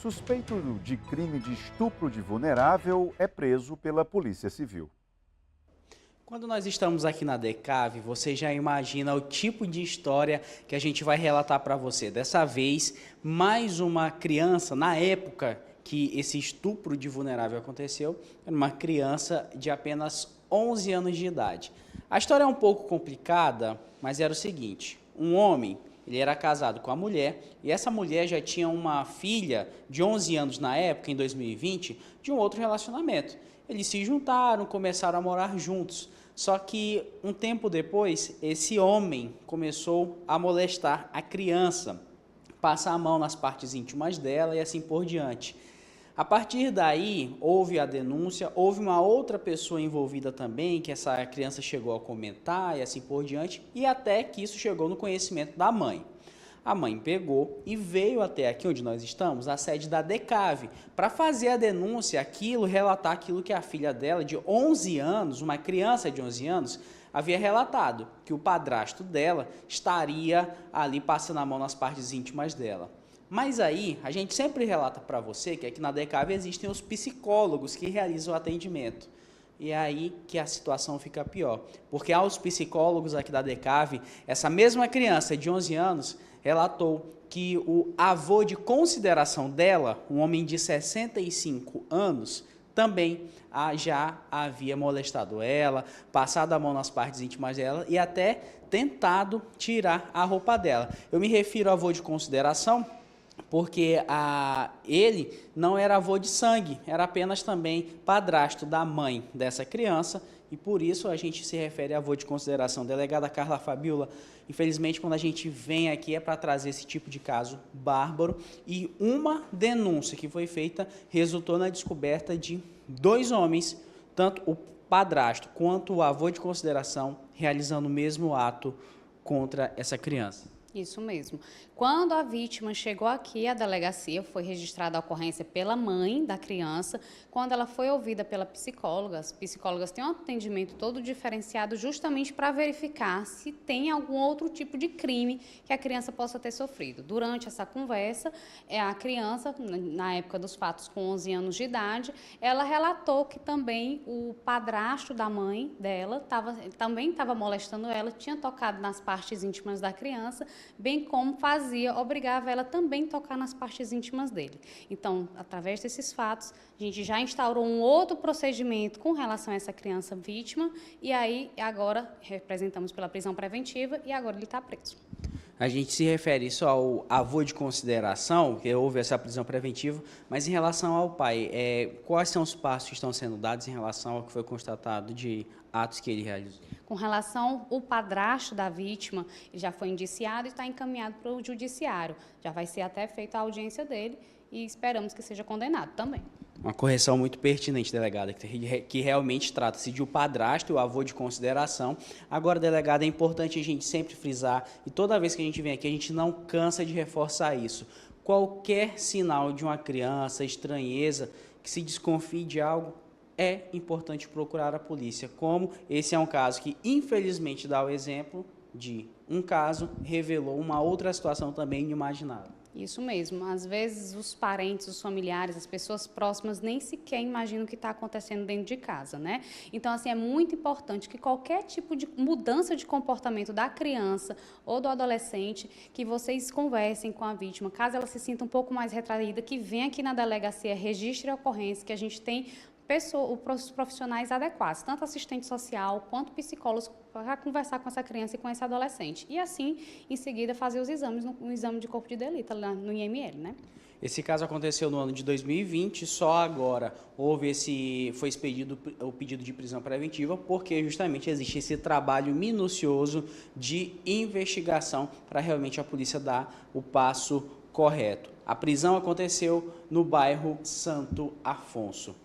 Suspeito de crime de estupro de vulnerável é preso pela Polícia Civil. Quando nós estamos aqui na DECAV, você já imagina o tipo de história que a gente vai relatar para você. Dessa vez, mais uma criança, na época que esse estupro de vulnerável aconteceu, era uma criança de apenas 11 anos de idade. A história é um pouco complicada, mas era o seguinte: um homem, ele era casado com a mulher, e essa mulher já tinha uma filha de 11 anos na época, em 2020, de um outro relacionamento. Eles se juntaram, começaram a morar juntos. Só que um tempo depois, esse homem começou a molestar a criança, passar a mão nas partes íntimas dela e assim por diante. A partir daí, houve a denúncia, houve uma outra pessoa envolvida também, que essa criança chegou a comentar e assim por diante, e até que isso chegou no conhecimento da mãe. A mãe pegou e veio até aqui onde nós estamos, a sede da DECAV, para fazer a denúncia, relatar aquilo que a filha dela, de 11 anos, uma criança de 11 anos, havia relatado, que o padrasto dela estaria ali passando a mão nas partes íntimas dela. Mas aí, a gente sempre relata para você que aqui na DECAV existem os psicólogos que realizam o atendimento. E é aí que a situação fica pior, porque aos psicólogos aqui da DECAV, essa mesma criança de 11 anos relatou que o avô de consideração dela, um homem de 65 anos, também já havia molestado ela, passado a mão nas partes íntimas dela e até tentado tirar a roupa dela. Eu me refiro ao avô de consideração porque ele não era avô de sangue, era apenas também padrasto da mãe dessa criança, e por isso a gente se refere a avô de consideração. Delegada Carla Fabiola, infelizmente quando a gente vem aqui é para trazer esse tipo de caso bárbaro, e uma denúncia que foi feita resultou na descoberta de 2 homens, tanto o padrasto quanto o avô de consideração, realizando o mesmo ato contra essa criança. Isso mesmo. Quando a vítima chegou aqui à delegacia, foi registrada a ocorrência pela mãe da criança. Quando ela foi ouvida pela psicóloga, as psicólogas têm um atendimento todo diferenciado justamente para verificar se tem algum outro tipo de crime que a criança possa ter sofrido. Durante essa conversa, a criança, na época dos fatos com 11 anos de idade, ela relatou que também o padrasto da mãe dela também estava molestando ela, tinha tocado nas partes íntimas da criança, bem como obrigava ela também a tocar nas partes íntimas dele. Então, através desses fatos, a gente já instaurou um outro procedimento com relação a essa criança vítima, e aí agora representamos pela prisão preventiva e agora ele está preso. A gente se refere só ao avô de consideração, que houve essa prisão preventiva, mas em relação ao pai, quais são os passos que estão sendo dados em relação ao que foi constatado de atos que ele realizou? Com relação ao padrasto da vítima, ele já foi indiciado e está encaminhado para o judiciário. Já vai ser até feita a audiência dele e esperamos que seja condenado também. Uma correção muito pertinente, delegada, que realmente trata-se de o padrasto e o avô de consideração. Agora, delegada, é importante a gente sempre frisar, e toda vez que a gente vem aqui, a gente não cansa de reforçar isso. Qualquer sinal de uma criança, estranheza, que se desconfie de algo, é importante procurar a polícia. Como esse é um caso que, infelizmente, dá o exemplo de um caso, revelou uma outra situação também inimaginável. Isso mesmo. Às vezes, os parentes, os familiares, as pessoas próximas nem sequer imaginam o que está acontecendo dentro de casa, né? Então, assim, é muito importante que qualquer tipo de mudança de comportamento da criança ou do adolescente, que vocês conversem com a vítima. Caso ela se sinta um pouco mais retraída, que venha aqui na delegacia, registre a ocorrência, que a gente tem os profissionais adequados, tanto assistente social quanto psicólogos, para conversar com essa criança e com esse adolescente. E assim, em seguida, fazer os exames, no exame de corpo de delito, lá no IML, né? Esse caso aconteceu no ano de 2020, só agora foi expedido o pedido de prisão preventiva, porque justamente existe esse trabalho minucioso de investigação para realmente a polícia dar o passo correto. A prisão aconteceu no bairro Santo Afonso.